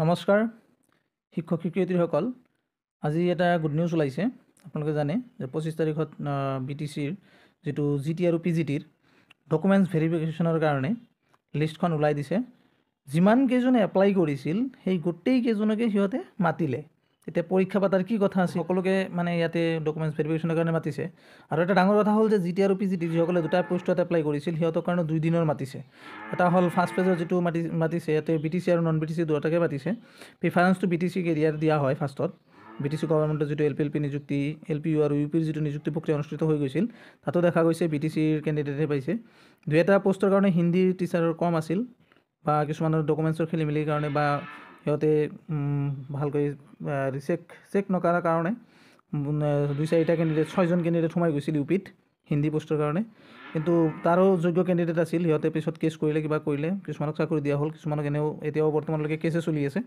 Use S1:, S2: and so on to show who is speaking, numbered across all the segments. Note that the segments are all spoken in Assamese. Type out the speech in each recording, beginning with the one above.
S1: নমস্কাৰ শিক্ষক শিক্ষয়িত্ৰীসকল, আজি এটা গুড নিউজ ওলাইছে। আপোনালোকে জানে যে 25 তাৰিখত BTCৰ যেটো GT আৰু PGTৰ ডকুমেণ্টছ ভেৰিফিকেশ্যনৰ কাৰণে লিষ্টখন ওলাই দিছে। যিমান কেইজনে এপ্লাই কৰিছিল সেই গোটেই কেইজনকে সিহঁতে মাতিলে। এতিয়া পৰীক্ষা পাতাৰ কি কথা আছে, সকলোকে মানে ইয়াতে ডকুমেণ্টছ ভেৰিফিকেশ্যনৰ কাৰণে মাতিছে। আৰু এটা ডাঙৰ কথা হ'ল যে GT আৰু PGT যিসকলে দুটা পোষ্টত এপ্লাই কৰিছিল সিহঁতৰ কাৰণে 2 দিনৰ মাতিছে। এটা হ'ল ফাৰ্ষ্ট পেজৰ যিটো মাতিছে ইয়াতে BTC আৰু নন BTC দুটাকে মাতিছে। প্ৰিফাৰেঞ্চটো BTCক এৰিয়াৰ দিয়া হয় ফাৰ্ষ্টত। BTC গভৰ্ণমেণ্টৰ যিটো LPLP নিযুক্তি, LPU আৰু UPৰ যিটো নিযুক্তি প্ৰক্ৰিয়া অনুষ্ঠিত হৈ গৈছিল, তাতো দেখা গৈছে BTCৰ কেণ্ডিডেটে পাইছে। দুই এটা পোষ্টৰ কাৰণে হিন্দী টিচাৰৰ কম আছিল বা কিছুমানৰ ডকুমেণ্টছৰ খেলিমেলিৰ কাৰণে বা সিহঁতে ভালকৈ চেক নকৰাৰ কাৰণে 2-4টা কেণ্ডিডেট 6জন কেণ্ডিডেট সোমাই গৈছিল UPত হিন্দী পোষ্টৰ কাৰণে। কিন্তু তাৰো যোগ্য কেণ্ডিডেট আছিল, সিহঁতে পিছত কেছ কৰিলে, কিবা কৰিলে, কিছুমানক চাকৰি দিয়া হ'ল, কিছুমানক এতিয়াও বৰ্তমানলৈকে কেছে চলি আছে।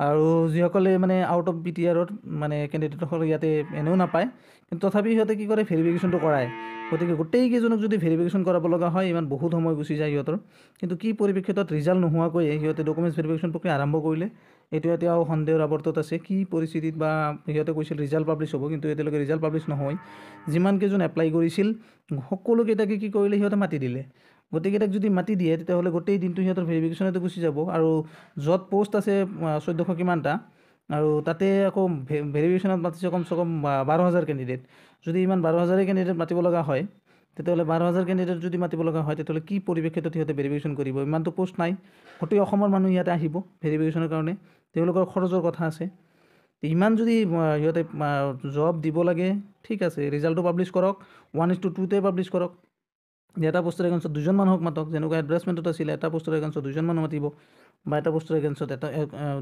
S1: আৰু যিসকলে মানে আউট অফ BTRত মানে কেণ্ডিডেটসকল ইয়াতে এনেও নাপায়, কিন্তু তথাপি সিহঁতে কি কৰে, ভেৰিফিকেশ্যনটো কৰায়। গতিকে গোটেই কেইজনক যদি ভেৰিফিকেশ্যন কৰাব লগা হয়, ইমান বহুত সময় গুচি যায় সিহঁতৰ। কিন্তু কি পৰিপ্ৰেক্ষিতত ৰিজাল্ট নোহোৱাকৈ সিহঁতে ডকুমেণ্টছ ভেৰিফিকেশ্যন প্ৰক্ৰিয়া আৰম্ভ কৰিলে, এইটো এতিয়াও সন্দেহৰ আৱৰ্তত আছে। কি পৰিস্থিতিত বা সিহঁতে কৈছিল ৰিজাল্ট পাব্লিছ হ'ব, কিন্তু এতিয়ালৈকে ৰিজাল্ট পাব্লিছ নহয়। যিমান কেইজন এপ্লাই কৰিছিল সকলোকেইটাকে কি কৰিলে, সিহঁতে মাতি দিলে। গোটেইকেইটাক যদি মাতি দিয়ে তেতিয়াহ'লে গোটেই দিনটো সিহঁতৰ ভেৰিফিকেশ্যনতে গুচি যাব। আৰু য'ত পোষ্ট আছে 1400 কিমানটা, আৰু তাতে আকৌ ভেৰিফিকেশ্যনত মাতিছে কমচে কম 12,000 কেণ্ডিডেট। যদি ইমান 12,000 কেণ্ডিডেট মাতিব লগা হয়, তেতিয়াহ'লে 12,000 কেণ্ডিডেট যদি মাতিব লগা হয়, তেতিয়াহ'লে কি পৰিপ্ৰেক্ষিতত সিহঁতে ভেৰিফিকেশ্যন কৰিব? ইমানটো পোষ্ট নাই, গোটেই অসমৰ মানুহ ইয়াতে আহিব ভেৰিফিকেশ্যনৰ কাৰণে, তেওঁলোকৰ খৰচৰ কথা আছে। ইমান যদি সিহঁতে জব দিব লাগে, ঠিক আছে, ৰিজাল্টটো পাব্লিছ কৰক, 1:2তে পাব্লিছ কৰক। এটা পোষ্টৰ এগেইনষ্টত 2জন মানুহক মাতক, যেনেকুৱা এডভাৰ্টাইজমেণ্টত আছিলে, এটা পোষ্টৰ এগেইনষ্টত 2জন মানুহ মাতিব, বা এটা পোষ্টৰ এগেইনষ্টত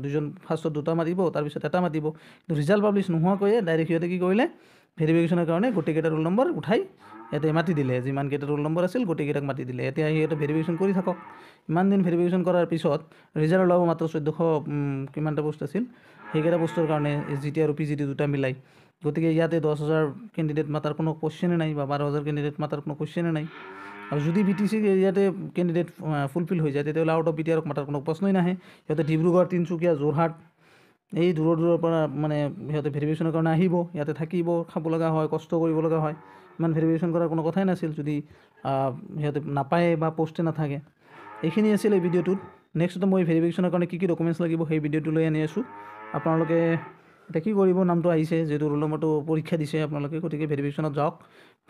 S1: 2জন, ফাৰ্ষ্টত 2টা মাতিব, তাৰপিছত এটা মাতিব। কিন্তু ৰিজাল্ট পাব্লিছ নোহোৱাকৈয়ে ডাইৰেক্ট সিহঁতে কি কৰিলে, ভেৰিফিকেশ্যনৰ কাৰণে গোটেইকেইটা ৰোল নম্বৰ উঠাই ইয়াতে মাতি দিলে। যিমানকেইটা ৰোল নম্বৰ আছিল গোটেইকেইটাক মাতি দিলে। এতিয়া সিহঁতে ভেৰিফিকেশ্যন কৰি থাকক। ইমান দিন ভেৰিফিকেশ্যন কৰাৰ পিছত ৰিজাল্ট ওলাব মাত্ৰ 1400 কিমানটা পোষ্ট আছিল, সেইকেইটা পোষ্টৰ কাৰণে GT আৰু PGT দুটা মিলাই। গতিকে ইয়াতে 10,000 কেণ্ডিডেট মাতাৰ কোনো কুৱেশ্যনে নাই, বা 12,000 কেণ্ডিডেট মাতাৰ কোনো কুৱেশ্যনে নাই। আৰু যদি BTC এৰিয়াতে কেণ্ডিডেট ফুলফিল হৈ যায়, তেতিয়াহ'লে আউট অফ BTRক মাতাৰ কোনো প্ৰশ্নই নাহে। সিহঁতে ডিব্ৰুগড়, তিনিচুকীয়া, যোৰহাট এই দূৰৰ পৰা মানে সিহঁতে ভেৰিফিকেশ্যনৰ কাৰণে আহিব, ইয়াতে থাকিব, খাব লগা হয়, কষ্ট কৰিব লগা হয়। ইমান ভেৰিফিকেশ্যন কৰাৰ কোনো কথাই নাছিল যদি সিহঁতে নাপায় বা পোষ্টে নাথাকে। এইখিনি আছিল এই ভিডিঅ'টোত। নেক্সটটো মই ভেৰিফিকেশ্যনৰ কাৰণে কি কি ডকুমেণ্টছ লাগিব সেই ভিডিঅ'টো লৈ আনি আছোঁ। আপোনালোকে এতিয়া কি কৰিব, নামটো আহিছে যিহেতু ৰোল নম্বৰটো পৰীক্ষা দিছে আপোনালোকে, গতিকে ভেৰিফিকেশ্যনত যাওক,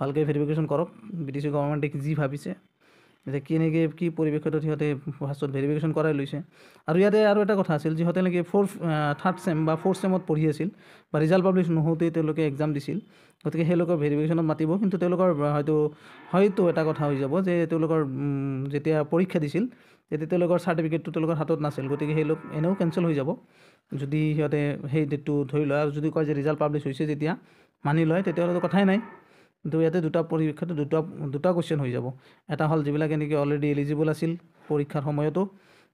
S1: ভালকৈ ভেৰিফিকেশ্যন কৰক। BTC গভৰ্ণমেণ্টে যি ভাবিছে, এতিয়া কেনেকৈ কি পৰিৱেশত সিহঁতে ফাৰ্ষ্টত ভেৰিফিকেশ্যন কৰাই লৈছে। আৰু ইয়াতে আৰু এটা কথা আছিল, যিহঁতে নেকি 3rd চেম বা 4th চেমত পঢ়ি আছিল, বা ৰিজাল্ট পাব্লিছ নহওঁতেই তেওঁলোকে এক্সাম দিছিল, গতিকে তেওঁলোকৰ ভেৰিফিকেশ্যনত মাতিব। কিন্তু তেওঁলোকৰ হয়তো এটা কথা হৈ যাব যে তেওঁলোকৰ যেতিয়া পৰীক্ষা দিছিল তেতিয়া তেওঁলোকৰ চাৰ্টিফিকেটটো তেওঁলোকৰ হাতত নাছিল, গতিকে সেই লোক এনেও কেঞ্চেল হৈ যাব। যদি সিহঁতে সেই ডেটটো ধৰি লয় আৰু যদি কয় যে ৰিজাল্ট পাব্লিছ হৈছে যেতিয়া মানি লয়, তেতিয়াহ'লেতো কথাই নাই। কিন্তু ইয়াতে দুটা পৰীক্ষাটো দুটা কুৱেশ্যন হৈ যাব। এটা হ'ল যিবিলাকে নেকি অলৰেডি এলিজিবল আছিল পৰীক্ষাৰ সময়তো,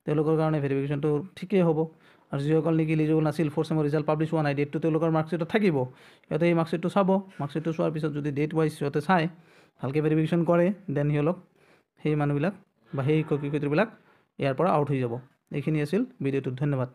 S1: তেওঁলোকৰ কাৰণে ভেৰিফিকেশ্যনটো ঠিকেই হ'ব। আৰু যিসকল নেকি এলিজিবল নাছিল, 4th চেমৰ ৰিজাল্ট পাব্লিছ হোৱা নাই, ডেটটো তেওঁলোকৰ মাৰ্কশ্বিটত থাকিব, সিহঁতে এই মাৰ্কশ্বিটটো চাব। মাৰ্কশ্বিটটো চোৱাৰ পিছত যদি ডেট ৱাইজ সিহঁতে চাই, ভালকৈ ভেৰিফিকেশ্যন কৰে, দেন সিহঁতক সেই মানুহবিলাক বা সেই শিক্ষক শিক্ষয়িত্ৰীবিলাক ইয়াৰ পৰা আউট হৈ যাব। এইখিনি আছিল ভিডিঅ'টোত। ধন্যবাদ।